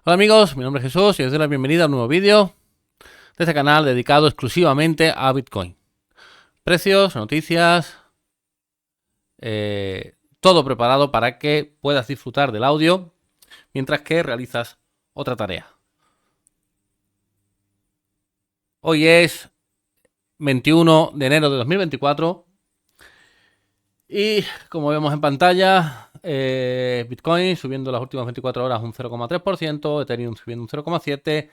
Hola amigos, mi nombre es Jesús y os doy la bienvenida a un nuevo vídeo de este canal dedicado exclusivamente a Bitcoin. Precios, noticias, todo preparado para que puedas disfrutar del audio mientras que realizas otra tarea. Hoy es 21 de enero de 2024 y como vemos en pantalla, Bitcoin subiendo las últimas 24 horas un 0,3%, Ethereum subiendo un 0,7%,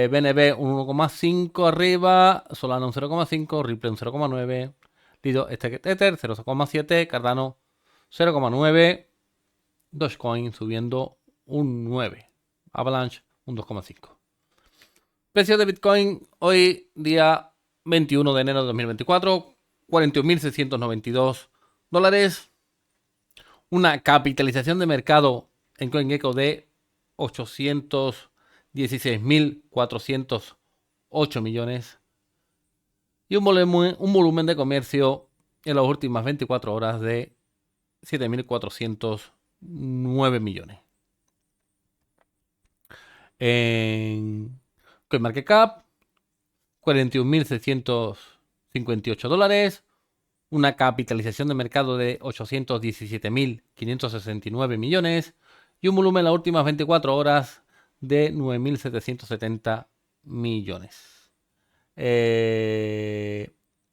BNB un 1,5 arriba, Solana un 0,5, Ripple un 0,9, Lido Ether 0,7, Cardano 0,9, Dogecoin subiendo un 9, Avalanche un 2,5. Precios de Bitcoin hoy día 21 de enero de 2024, 41.692 dólares, una capitalización de mercado en CoinGecko de 816.408 millones y un volumen de comercio en las últimas 24 horas de 7.409 millones. En CoinMarketCap, 41.658 dólares, una capitalización de mercado de 817.569 millones y un volumen en las últimas 24 horas de 9.770 millones.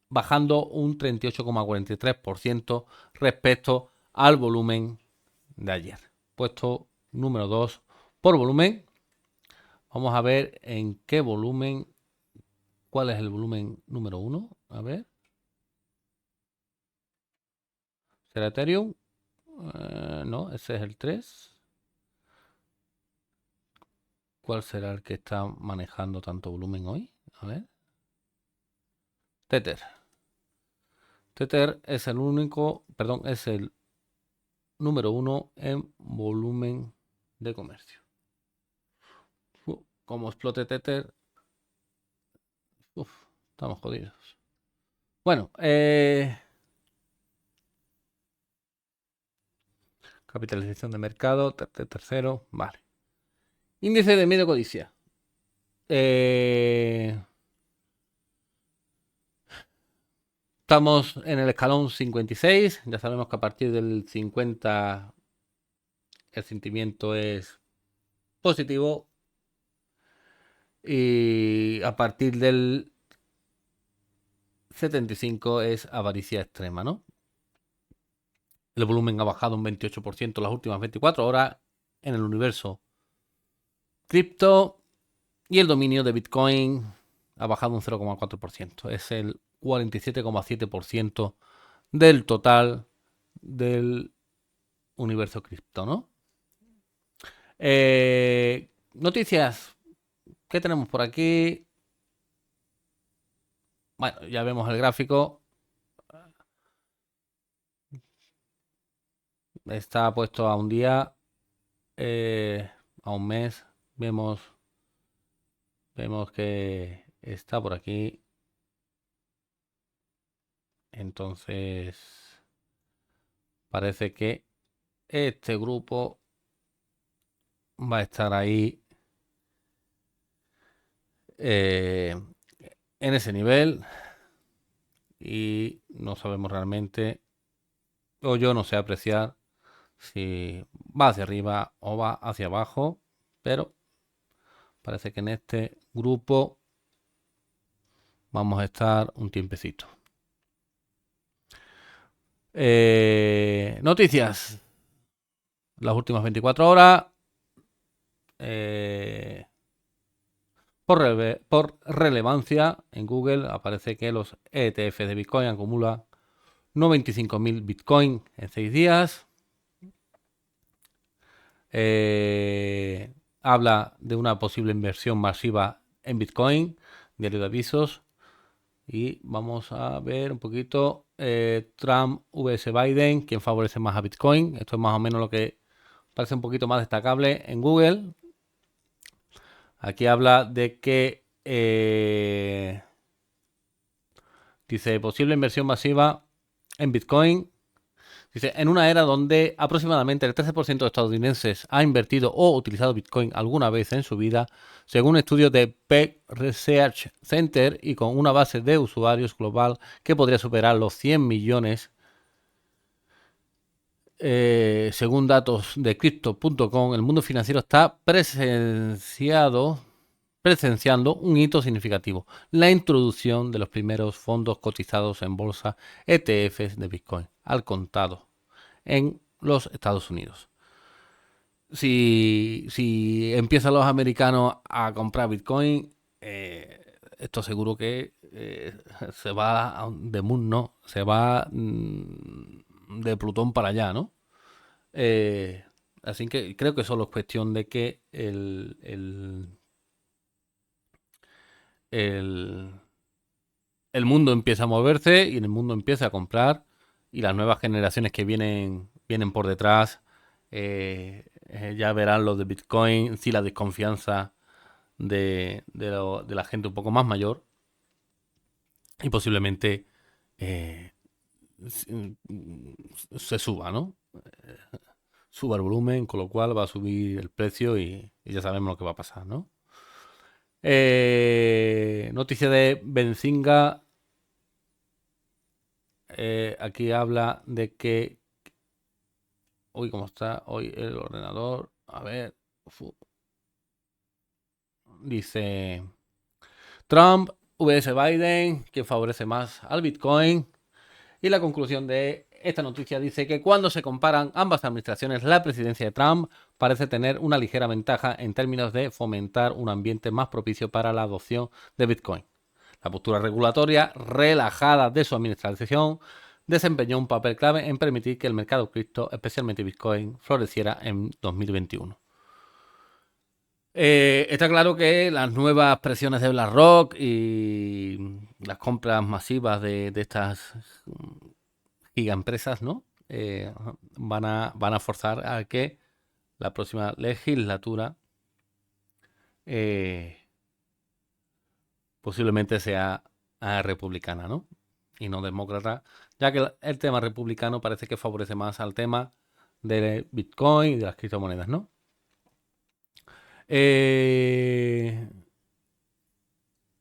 Bajando un 38,43% respecto al volumen de ayer. Puesto número 2 por volumen. Vamos a ver en qué volumen, cuál es el volumen número 1. A ver. ¿Será Ethereum? No, ese es el 3. ¿Cuál será el que está manejando tanto volumen hoy? A ver. Tether. Tether es el único, perdón, es el número 1 en volumen de comercio. Como explote Tether, estamos jodidos. Bueno, capitalización de mercado, tercero, vale. Índice de miedo codicia. Estamos en el escalón 56. Ya sabemos que a partir del 50 el sentimiento es positivo. Y a partir del 75 es avaricia extrema, ¿no? El volumen ha bajado un 28% las últimas 24 horas en el universo cripto y el dominio de Bitcoin ha bajado un 0,4%. Es el 47,7% del total del universo cripto, ¿no? Noticias. ¿Qué tenemos por aquí? Bueno, ya vemos el gráfico. Está puesto a un día, a un mes. Vemos que está por aquí. Entonces, parece que este grupo va a estar ahí en ese nivel y no sabemos realmente, o yo no sé apreciar si va hacia arriba o va hacia abajo, pero parece que en este grupo vamos a estar un tiempecito. Noticias. Las últimas 24 horas. Por relevancia, en Google aparece que los ETF de Bitcoin acumulan 95.000 Bitcoin en 6 días. Habla de una posible inversión masiva en Bitcoin, diario de avisos. Y vamos a ver un poquito Trump vs Biden, quién favorece más a Bitcoin. Esto es más o menos lo que parece un poquito más destacable en Google. Aquí habla de que dice posible inversión masiva en Bitcoin Dice, en una era donde aproximadamente el 13% de estadounidenses ha invertido o utilizado Bitcoin alguna vez en su vida, según estudios de Pew Research Center y con una base de usuarios global que podría superar los 100 millones, según datos de Crypto.com, el mundo financiero está presenciando un hito significativo, la introducción de los primeros fondos cotizados en bolsa ETFs de Bitcoin al contado en los Estados Unidos. Si empiezan los americanos a comprar Bitcoin, esto seguro que se va de Moon, ¿no? Se va de Plutón para allá, ¿no? Eh, Así que creo que solo es cuestión de que el, el mundo empieza a moverse y el mundo empieza a comprar y las nuevas generaciones que vienen por detrás ya verán lo de Bitcoin, sí la desconfianza de la gente un poco más mayor y posiblemente eh, se suba, ¿no? Suba el volumen, con lo cual va a subir el precio y ya sabemos lo que va a pasar, ¿no? Noticia de Benzinga. Aquí habla de que. Uy, ¿cómo está hoy el ordenador? A ver. Dice. Trump vs Biden, que favorece más al Bitcoin. Y la conclusión de esta noticia dice que cuando se comparan ambas administraciones, la presidencia de Trump parece tener una ligera ventaja en términos de fomentar un ambiente más propicio para la adopción de Bitcoin. La postura regulatoria relajada de su administración desempeñó un papel clave en permitir que el mercado cripto, especialmente Bitcoin, floreciera en 2021. Está claro que las nuevas presiones de BlackRock y las compras masivas de estas gigaempresas, ¿no? Van a forzar a que la próxima legislatura eh, posiblemente sea republicana, ¿no? Y no demócrata, ya que el tema republicano parece que favorece más al tema de Bitcoin y de las criptomonedas, ¿no?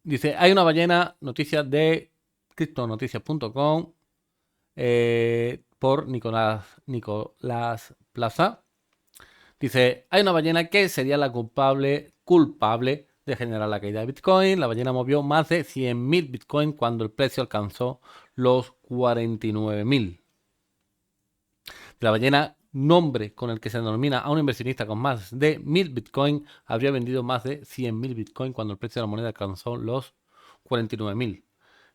Dice, hay una ballena, noticias de criptonoticias.com por Nicolás Plaza. Dice, hay una ballena que sería la culpable de generar la caída de Bitcoin. La ballena movió más de 100.000 Bitcoin cuando el precio alcanzó los 49.000. La ballena, nombre con el que se denomina a un inversionista con más de 1.000 Bitcoin, habría vendido más de 100.000 Bitcoin cuando el precio de la moneda alcanzó los 49.000,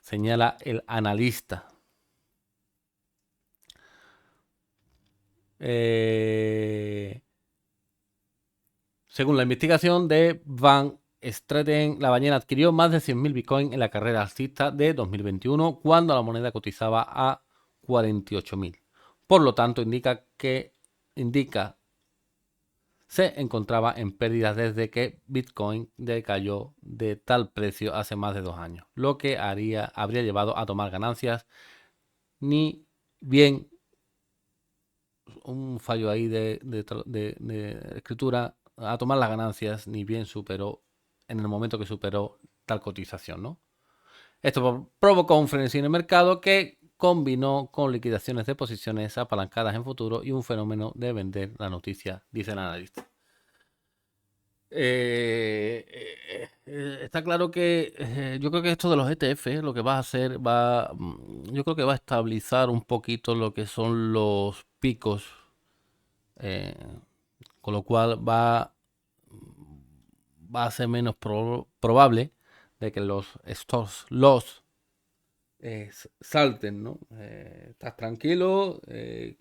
señala el analista. Según la investigación de Van Straten, la ballena adquirió más de 100.000 Bitcoin en la carrera alcista de 2021, cuando la moneda cotizaba a 48.000. Por lo tanto, indica se encontraba en pérdidas desde que Bitcoin decayó de tal precio hace más de 2 años, lo que habría llevado a tomar ganancias, ni bien un fallo ahí de escritura, a tomar las ganancias, ni bien superó, en el momento que superó tal cotización, ¿no? Esto provocó un frenesí en el mercado que combinó con liquidaciones de posiciones apalancadas en futuro y un fenómeno de vender la noticia, dice el analista. Está claro que yo creo que esto de los ETF lo que va a hacer yo creo que va a estabilizar un poquito lo que son los picos, eh, con lo cual va a ser menos probable de que los stop loss salten, ¿no? Estás tranquilo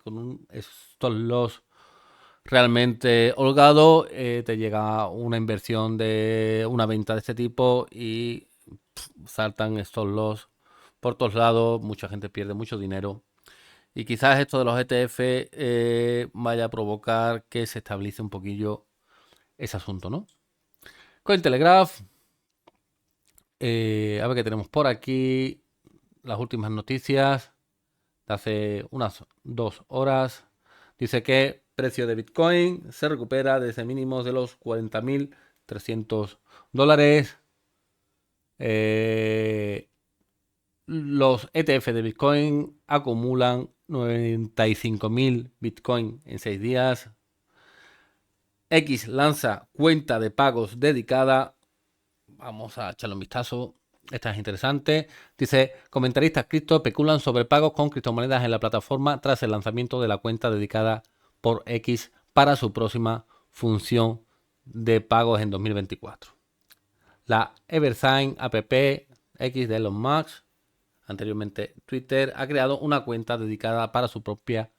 con un stop loss realmente holgado, te llega una inversión de una venta de este tipo y saltan estos loss por todos lados, mucha gente pierde mucho dinero y quizás esto de los ETF vaya a provocar que se estabilice un poquillo ese asunto, ¿no? Cointelegraph, a ver qué tenemos por aquí, las últimas noticias. hace unas 2 horas. Dice que precio de Bitcoin se recupera desde mínimos de los $40.300. Los ETF de Bitcoin acumulan 95.000 Bitcoin en 6 días. X lanza cuenta de pagos dedicada. Vamos a echarle un vistazo. Esta es interesante. Dice, comentaristas cripto especulan sobre pagos con criptomonedas en la plataforma tras el lanzamiento de la cuenta dedicada por X para su próxima función de pagos en 2024. La Eversign app X de Elon Musk, anteriormente Twitter, ha creado una cuenta dedicada para su propia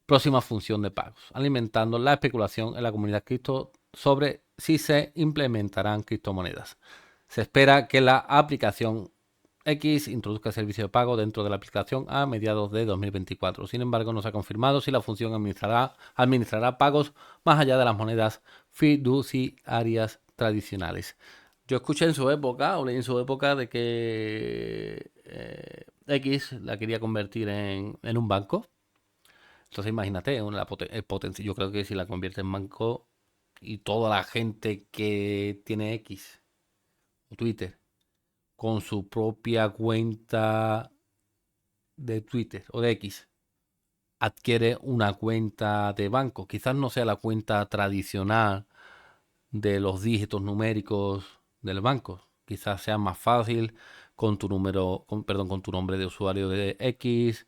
próxima función de pagos, alimentando la especulación en la comunidad cripto sobre si se implementarán criptomonedas. Se espera que la aplicación X introduzca el servicio de pago dentro de la aplicación a mediados de 2024. Sin embargo, no se ha confirmado si la función administrará pagos más allá de las monedas fiduciarias tradicionales. Yo escuché en su época, o leí en su época, de que X la quería convertir en un banco. Entonces imagínate, potencia. Yo creo que si la convierte en banco y toda la gente que tiene X o Twitter con su propia cuenta de Twitter o de X adquiere una cuenta de banco, quizás no sea la cuenta tradicional de los dígitos numéricos del banco, quizás sea más fácil con tu número, con tu nombre de usuario de X,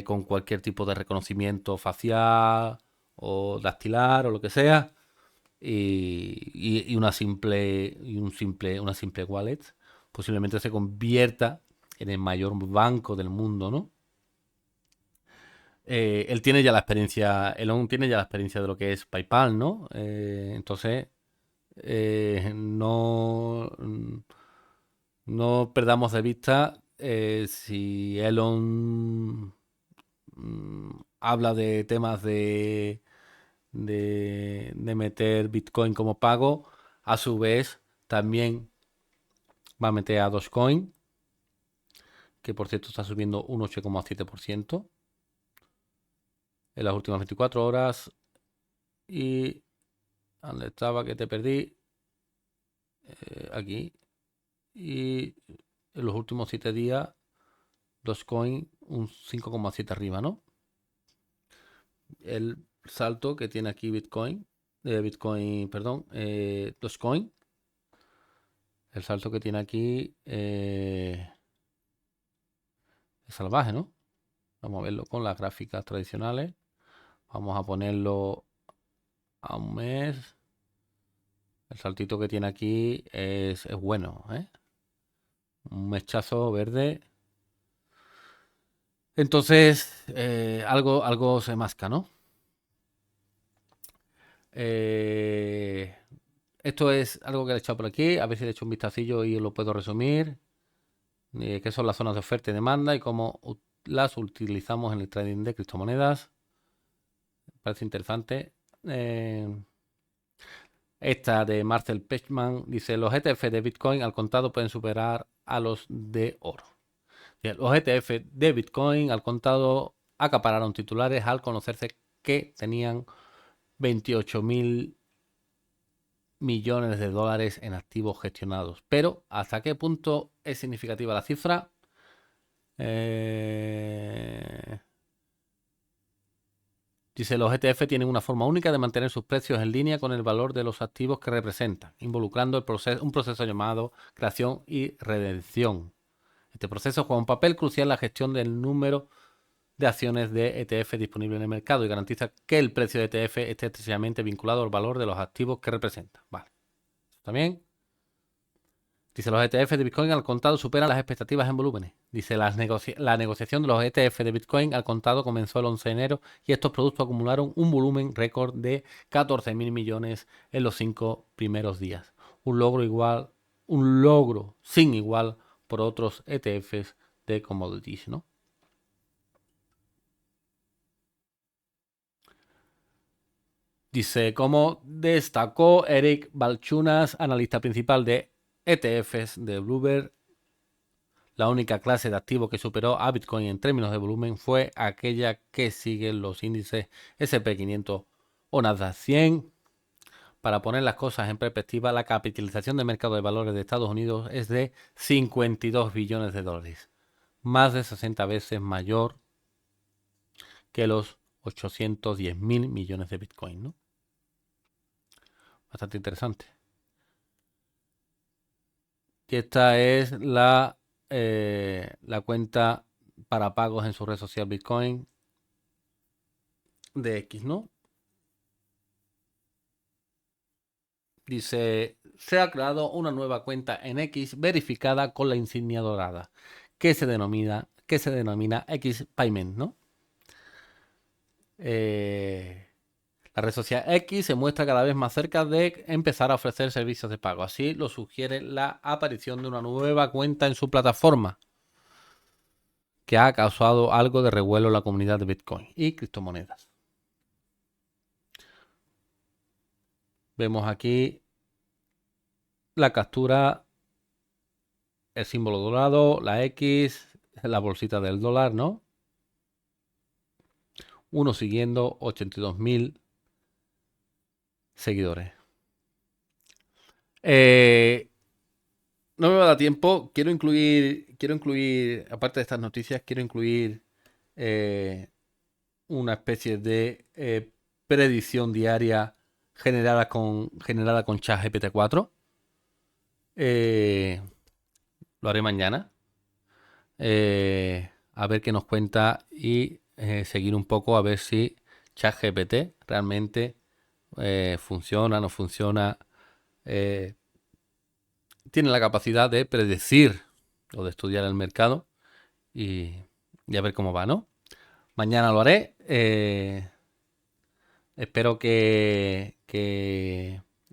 con cualquier tipo de reconocimiento facial o dactilar o lo que sea, y una simple wallet posiblemente se convierta en el mayor banco del mundo, ¿no? Él tiene ya la experiencia, Elon tiene ya la experiencia de lo que es PayPal, ¿no? Entonces, no perdamos de vista si Elon habla de temas de meter Bitcoin como pago, a su vez también va a meter a Dogecoin, que por cierto está subiendo un 8,7% en las últimas 24 horas. Y ¿dónde estaba que te perdí? Aquí. Y en los últimos 7 días, Dogecoin un 5,7 arriba, ¿no? El salto que tiene aquí Dogecoin, el salto que tiene aquí es salvaje, ¿no? Vamos a verlo con las gráficas tradicionales. Vamos a ponerlo a un mes. El saltito que tiene aquí es bueno, ¿eh? Un mechazo verde. Entonces, algo se masca, ¿no? Esto es algo que le he echado por aquí. A ver si le he hecho un vistacillo y lo puedo resumir. ¿Qué son las zonas de oferta y demanda y cómo las utilizamos en el trading de criptomonedas? Parece interesante. Esta de Marcel Pechman dice: los ETF de Bitcoin al contado pueden superar a los de oro. Los ETF de Bitcoin al contado acapararon titulares al conocerse que tenían 28.000 millones de dólares en activos gestionados. Pero, ¿hasta qué punto es significativa la cifra? Dice, los ETF tienen una forma única de mantener sus precios en línea con el valor de los activos que representan, involucrando un proceso llamado creación y redención. Este proceso juega un papel crucial en la gestión del número de acciones de ETF disponibles en el mercado y garantiza que el precio de ETF esté estrechamente vinculado al valor de los activos que representa. Vale. También dice, los ETF de Bitcoin al contado superan las expectativas en volúmenes. Dice, la negociación de los ETF de Bitcoin al contado comenzó el 11 de enero y estos productos acumularon un volumen récord de 14.000 millones en los 5 primeros días. Un logro sin igual por otros ETFs de commodities, ¿no? Dice, como destacó Eric Balchunas, analista principal de ETFs de Bloomberg, La única clase de activo que superó a Bitcoin en términos de volumen fue aquella que sigue los índices SP500 o Nasdaq 100. Para poner las cosas en perspectiva, la capitalización del mercado de valores de Estados Unidos es de 52 billones de dólares, más de 60 veces mayor que los 810 mil millones de Bitcoin, ¿no? Bastante interesante. Y esta es la cuenta para pagos en su red social Bitcoin de X, ¿no? Dice, se ha creado una nueva cuenta en X verificada con la insignia dorada, que se denomina X Payment, ¿no? La red social X se muestra cada vez más cerca de empezar a ofrecer servicios de pago. Así lo sugiere la aparición de una nueva cuenta en su plataforma, que ha causado algo de revuelo en la comunidad de Bitcoin y criptomonedas. Vemos aquí la captura, el símbolo dorado, la X, la bolsita del dólar, ¿no? Uno siguiendo 82.000 seguidores. No me va a dar tiempo. Quiero incluir, aparte de estas noticias, quiero incluir una especie de predicción diaria generada con ChatGPT 4. Lo haré mañana. A ver qué nos cuenta y seguir un poco a ver si ChatGPT realmente funciona, no funciona. Tiene la capacidad de predecir o de estudiar el mercado y a ver cómo va, ¿no? Mañana lo haré. Espero que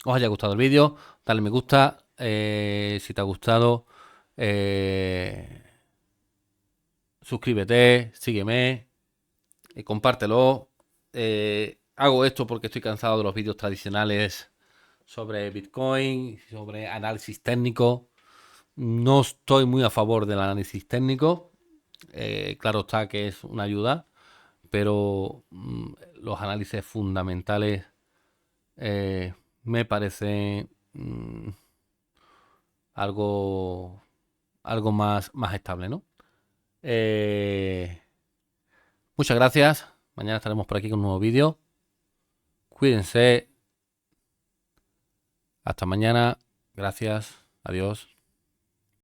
os haya gustado el vídeo. Dale me gusta. Si te ha gustado, suscríbete, sígueme, compártelo. Hago esto porque estoy cansado de los vídeos tradicionales sobre Bitcoin, sobre análisis técnico. No estoy muy a favor del análisis técnico. Claro está que es una ayuda, pero los análisis fundamentales me parecen algo más estable, ¿no? Muchas gracias. Mañana estaremos por aquí con un nuevo vídeo. Cuídense. Hasta mañana. Gracias. Adiós.